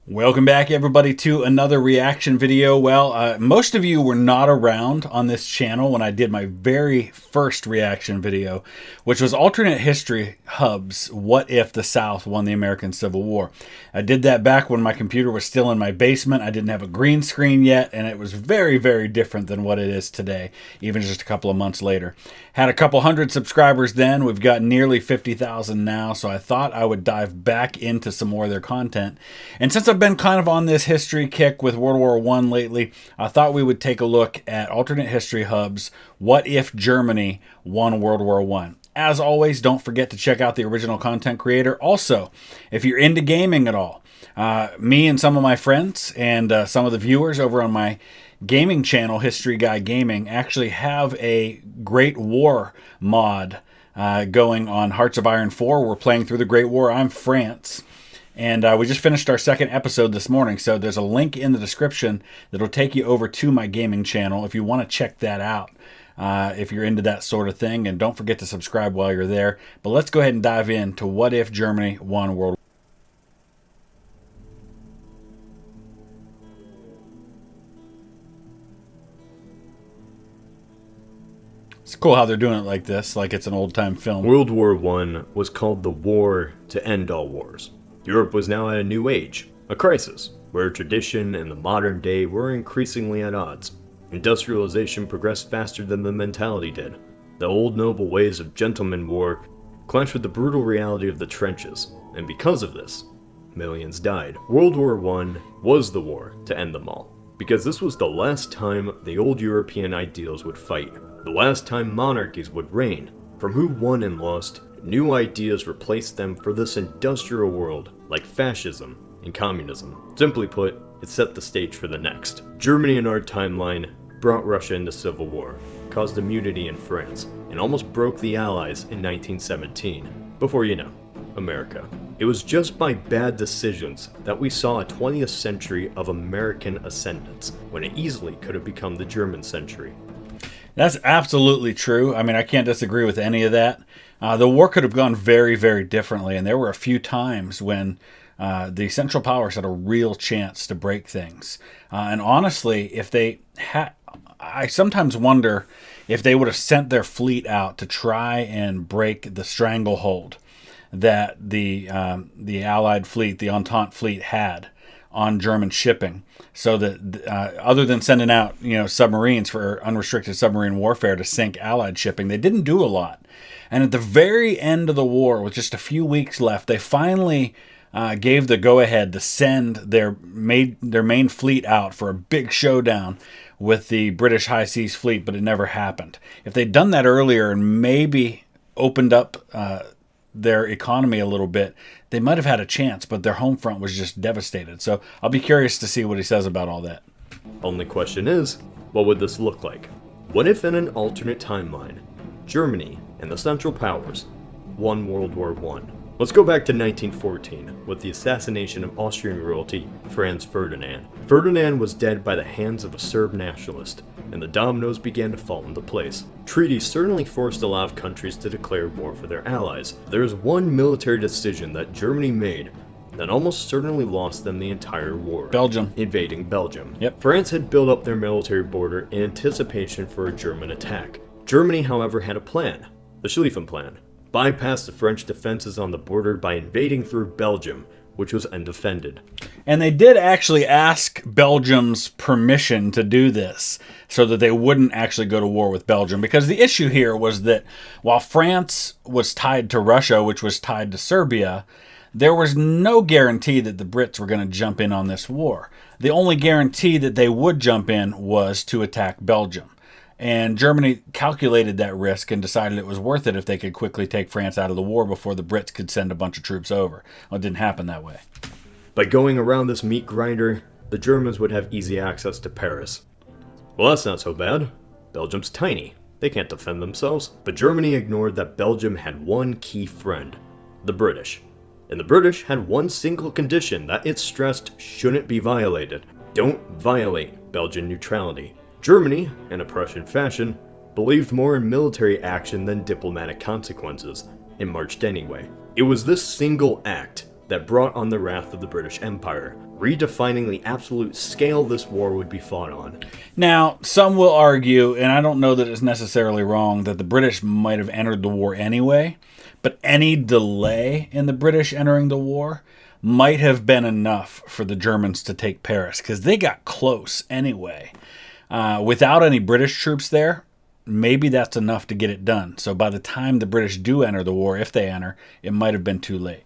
Welcome back, everybody, to another reaction video. Well, most of you were not around on this channel when I did my very first reaction video, which was Alternate History Hub's What If the South Won the American Civil War. I did that back when my computer was still in my basement. I didn't have a green screen yet, and it was very, very different than what it is today, even just a couple of months later. Had a couple hundred subscribers then. We've got nearly 50,000 now, so I thought I would dive back into some more of their content. And since I've been kind of on this history kick with World War I lately, I thought we would take a look at Alternate History Hub's What If Germany Won World War I. As always, don't forget to check out the original content creator. Also, if you're into gaming at all, me and some of my friends and some of the viewers over on my gaming channel, History Guy Gaming, actually have a Great War mod going on Hearts of Iron 4. We're playing through the Great War. I'm France. And we just finished our second episode this morning, so there's a link in the description that'll take you over to my gaming channel if you want to check that out, if you're into that sort of thing. And don't forget to subscribe while you're there. But let's go ahead and dive into What If Germany Won World War. It's cool how they're doing it like this, like it's an old-time film. World War I was called the war to end all wars. Europe was now at a new age, a crisis, where tradition and the modern day were increasingly at odds. Industrialization progressed faster than the mentality did. The old noble ways of gentleman war clashed with the brutal reality of the trenches, and because of this, millions died. World War I was the war to end them all, because this was the last time the old European ideals would fight, the last time monarchies would reign. From who won and lost, new ideas replaced them for this industrial world, like fascism and communism. Simply put, it set the stage for the next. Germany in our timeline brought Russia into civil war, caused immunity in France, and almost broke the Allies in 1917. Before you know, America. It was just by bad decisions that we saw a 20th century of American ascendance, when it easily could have become the German century. That's absolutely true. I mean, I can't disagree with any of that. The war could have gone very, very differently, and there were a few times when the Central Powers had a real chance to break things. And honestly, if they had, I sometimes wonder if they would have sent their fleet out to try and break the stranglehold that the Allied fleet, the Entente fleet, had on German shipping, so that other than sending out submarines for unrestricted submarine warfare to sink Allied shipping, they didn't do a lot. And at the very end of the war, with just a few weeks left, they finally gave the go-ahead to send their main fleet out for a big showdown with the British High Seas Fleet, but it never happened. If they'd done that earlier and maybe opened up their economy a little bit, they might have had a chance, but their home front was just devastated. So I'll be curious to see what he says about all that. Only question is, what would this look like? What if in an alternate timeline, Germany and the Central Powers won World War I? Let's go back to 1914 with the assassination of Austrian royalty Franz Ferdinand. Ferdinand was dead by the hands of a Serb nationalist, and the dominoes began to fall into place. Treaties certainly forced a lot of countries to declare war for their allies. There is one military decision that Germany made that almost certainly lost them the entire war. Belgium. Invading Belgium. Yep. France had built up their military border in anticipation for a German attack. Germany, however, had a plan, the Schlieffen Plan. Bypassed the French defenses on the border by invading through Belgium, which was undefended. And they did actually ask Belgium's permission to do this so that they wouldn't actually go to war with Belgium, because the issue here was that while France was tied to Russia, which was tied to Serbia, there was no guarantee that the Brits were going to jump in on this war. The only guarantee that they would jump in was to attack Belgium. And Germany calculated that risk and decided it was worth it if they could quickly take France out of the war before the Brits could send a bunch of troops over. Well, it didn't happen that way. By going around this meat grinder, the Germans would have easy access to Paris. Well, that's not so bad. Belgium's tiny. They can't defend themselves. But Germany ignored that Belgium had one key friend, the British. And the British had one single condition that it stressed shouldn't be violated. Don't violate Belgian neutrality. Germany, in a Prussian fashion, believed more in military action than diplomatic consequences, and marched anyway. It was this single act that brought on the wrath of the British Empire, redefining the absolute scale this war would be fought on. Now, some will argue, and I don't know that it's necessarily wrong, that the British might have entered the war anyway, but any delay in the British entering the war might have been enough for the Germans to take Paris, because they got close anyway. Without any British troops there, maybe that's enough to get it done. So by the time the British do enter the war, if they enter, it might have been too late.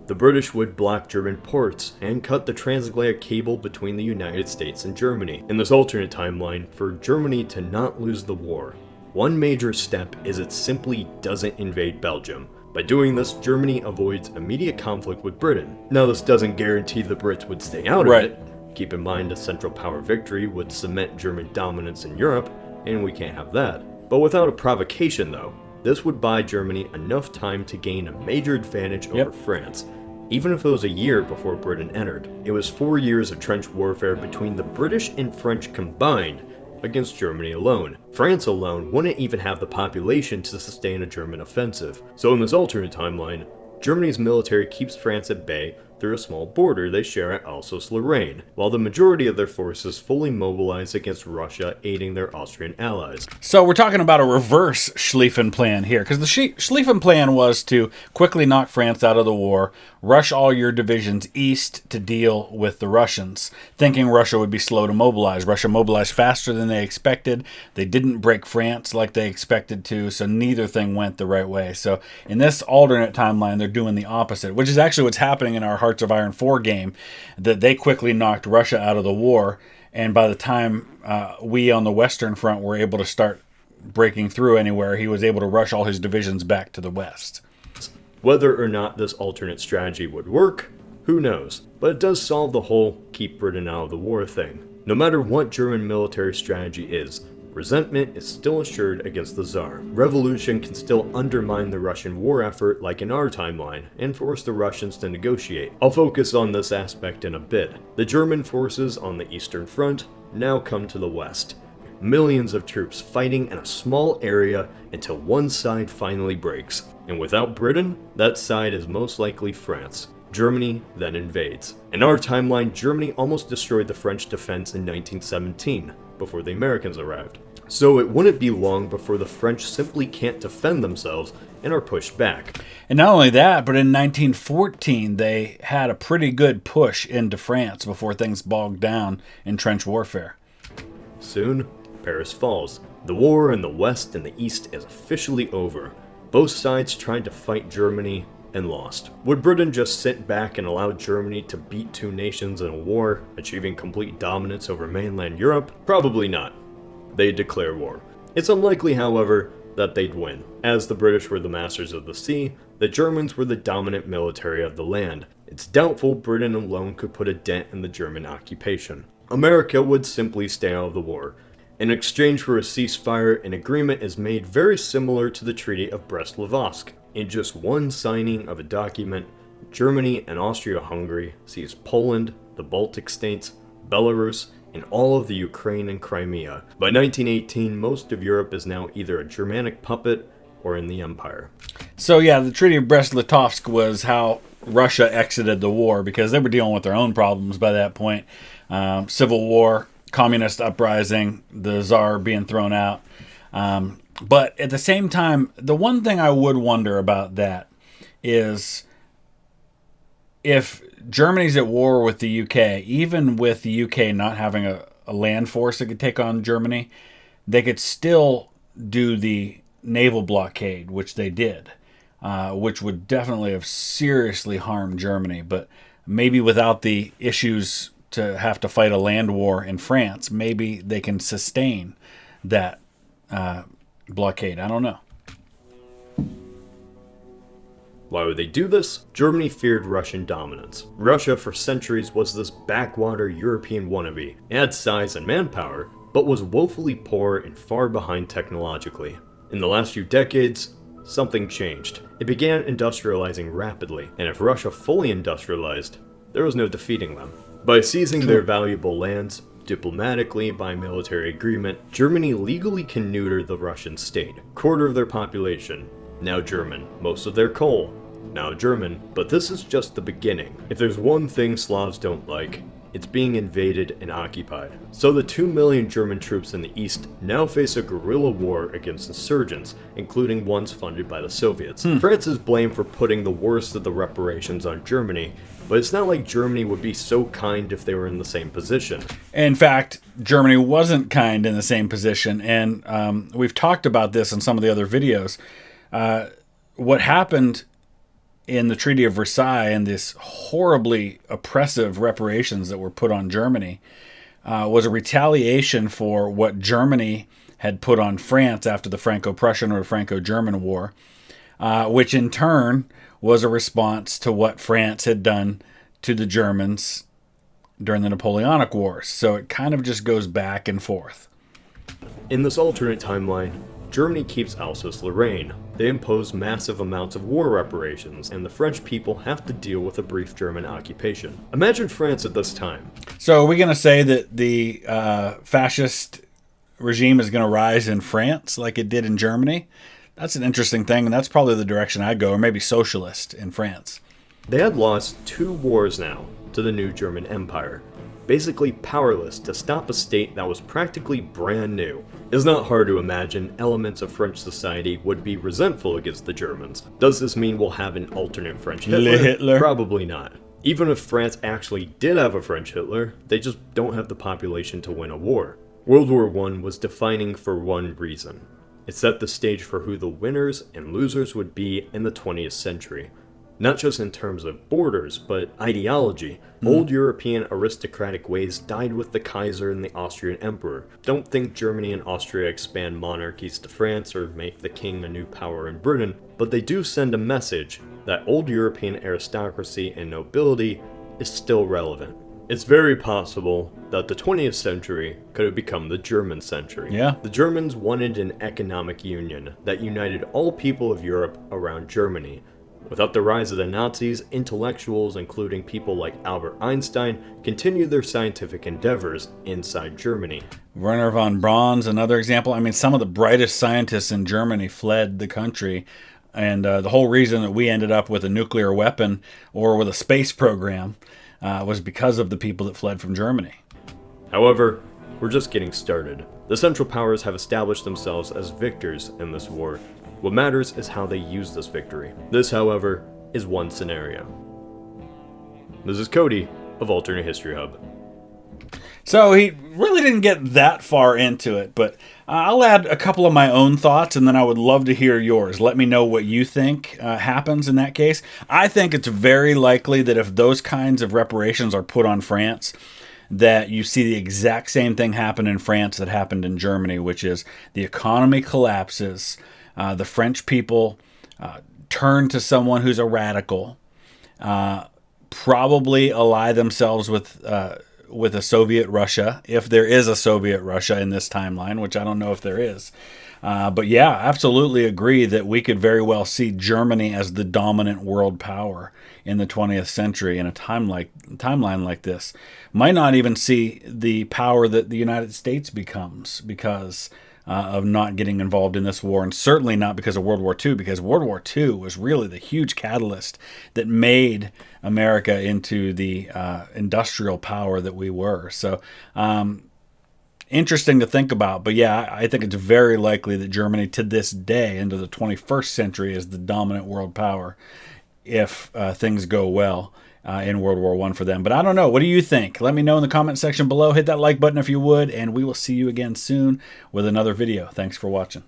The British would block German ports and cut the transatlantic cable between the United States and Germany. In this alternate timeline, for Germany to not lose the war, one major step is it simply doesn't invade Belgium. By doing this, Germany avoids immediate conflict with Britain. Now, this doesn't guarantee the Brits would stay out of it. Keep in mind a Central Power victory would cement German dominance in Europe, and we can't have that. But without a provocation though, this would buy Germany enough time to gain a major advantage over France. Even if it was a year before Britain entered, it was 4 years of trench warfare between the British and French combined against Germany alone. France alone wouldn't even have the population to sustain a German offensive. So in this alternate timeline, Germany's military keeps France at bay through a small border they share at Alsace-Lorraine, while the majority of their forces fully mobilize against Russia, aiding their Austrian allies. So we're talking about a reverse Schlieffen plan here, because the Schlieffen plan was to quickly knock France out of the war, rush all your divisions east to deal with the Russians, thinking Russia would be slow to mobilize. Russia mobilized faster than they expected. They didn't break France like they expected to, so neither thing went the right way. So in this alternate timeline, they're doing the opposite, which is actually what's happening in our Hearts of Iron 4 game, that they quickly knocked Russia out of the war, and by the time we on the Western Front were able to start breaking through anywhere, he was able to rush all his divisions back to the west. Whether or not this alternate strategy would work, who knows, but it does solve the whole keep Britain out of the war thing. No matter what German military strategy is, resentment is still assured against the Tsar. Revolution can still undermine the Russian war effort like in our timeline, and force the Russians to negotiate. I'll focus on this aspect in a bit. The German forces on the Eastern Front now come to the west. Millions of troops fighting in a small area until one side finally breaks. And without Britain, that side is most likely France. Germany then invades. In our timeline, Germany almost destroyed the French defense in 1917, before the Americans arrived. So it wouldn't be long before the French simply can't defend themselves and are pushed back. And not only that, but in 1914, they had a pretty good push into France before things bogged down in trench warfare. Soon, Paris falls. The war in the West and the East is officially over. Both sides tried to fight Germany and lost. Would Britain just sit back and allow Germany to beat two nations in a war, achieving complete dominance over mainland Europe? Probably not. They'd declare war. It's unlikely, however, that they'd win. As the British were the masters of the sea, the Germans were the dominant military of the land. It's doubtful Britain alone could put a dent in the German occupation. America would simply stay out of the war. In exchange for a ceasefire, an agreement is made very similar to the Treaty of Brest-Livostk. In just one signing of a document, Germany and Austria-Hungary seized Poland, the Baltic states, Belarus, and all of the Ukraine and Crimea. By 1918, most of Europe is now either a Germanic puppet or in the Empire. So yeah, the Treaty of Brest-Litovsk was how Russia exited the war, because they were dealing with their own problems by that point. Civil war, communist uprising, the Tsar being thrown out. But at the same time, the one thing I would wonder about that is if Germany's at war with the UK, even with the UK not having a land force that could take on Germany, they could still do the naval blockade, which they did, which would definitely have seriously harmed Germany. But maybe without the issues to have to fight a land war in France, maybe they can sustain that blockade. I don't know. Why would they do this? Germany feared Russian dominance. Russia for centuries was this backwater European wannabe. It had size and manpower, but was woefully poor and far behind technologically. In the last few decades, something changed. It began industrializing rapidly, and if Russia fully industrialized, there was no defeating them. By seizing their valuable lands, diplomatically by military agreement, Germany legally can neuter the Russian state. A quarter of their population, now German. Most of their coal, now German, but this is just the beginning. If there's one thing Slavs don't like, it's being invaded and occupied. So the 2 million German troops in the east now face a guerrilla war against insurgents, including ones funded by the Soviets. France is blamed for putting the worst of the reparations on Germany, but it's not like Germany would be so kind if they were in the same position. In fact, Germany wasn't kind in the same position, and we've talked about this in some of the other videos. What happened in the Treaty of Versailles and this horribly oppressive reparations that were put on Germany was a retaliation for what Germany had put on France after the Franco-Prussian or Franco-German War, which in turn was a response to what France had done to the Germans during the Napoleonic Wars. So it kind of just goes back and forth. In this alternate timeline, Germany keeps Alsace-Lorraine. They impose massive amounts of war reparations, and the French people have to deal with a brief German occupation. Imagine France at this time. So are we going to say that the fascist regime is going to rise in France like it did in Germany? That's an interesting thing, and that's probably the direction I'd go, or maybe socialist in France. They had lost 2 wars now to the new German Empire, basically powerless to stop a state that was practically brand new. It's not hard to imagine elements of French society would be resentful against the Germans. Does this mean we'll have an alternate French Hitler? Probably not. Even if France actually did have a French Hitler, they just don't have the population to win a war. World War I was defining for one reason. It set the stage for who the winners and losers would be in the 20th century. Not just in terms of borders, but ideology. Old European aristocratic ways died with the Kaiser and the Austrian Emperor. Don't think Germany and Austria expand monarchies to France or make the king a new power in Britain, but they do send a message that old European aristocracy and nobility is still relevant. It's very possible that the 20th century could have become the German century. Yeah. The Germans wanted an economic union that united all people of Europe around Germany. Without the rise of the Nazis, intellectuals, including people like Albert Einstein, continued their scientific endeavors inside Germany. Werner von Braun's another example. I mean, some of the brightest scientists in Germany fled the country, and the whole reason that we ended up with a nuclear weapon or with a space program was because of the people that fled from Germany. However, we're just getting started. The Central Powers have established themselves as victors in this war. What matters is how they use this victory. This, however, is one scenario. This is Cody of Alternate History Hub. So he really didn't get that far into it, but I'll add a couple of my own thoughts, and then I would love to hear yours. Let me know what you think happens in that case. I think it's very likely that if those kinds of reparations are put on France, that you see the exact same thing happen in France that happened in Germany, which is the economy collapses. The French people turn to someone who's a radical, probably ally themselves with a Soviet Russia, if there is a Soviet Russia in this timeline, which I don't know if there is. But yeah, absolutely agree that we could very well see Germany as the dominant world power in the 20th century in a timeline like this. Might not even see the power that the United States becomes because of not getting involved in this war, and certainly not because of World War II, because World War II was really the huge catalyst that made America into the industrial power that we were. So interesting to think about, but yeah, I think it's very likely that Germany to this day, into the 21st century, is the dominant world power if things go well in World War I for them. But I don't know. What do you think? Let me know in the comment section below. Hit that like button if you would, and we will see you again soon with another video. Thanks for watching.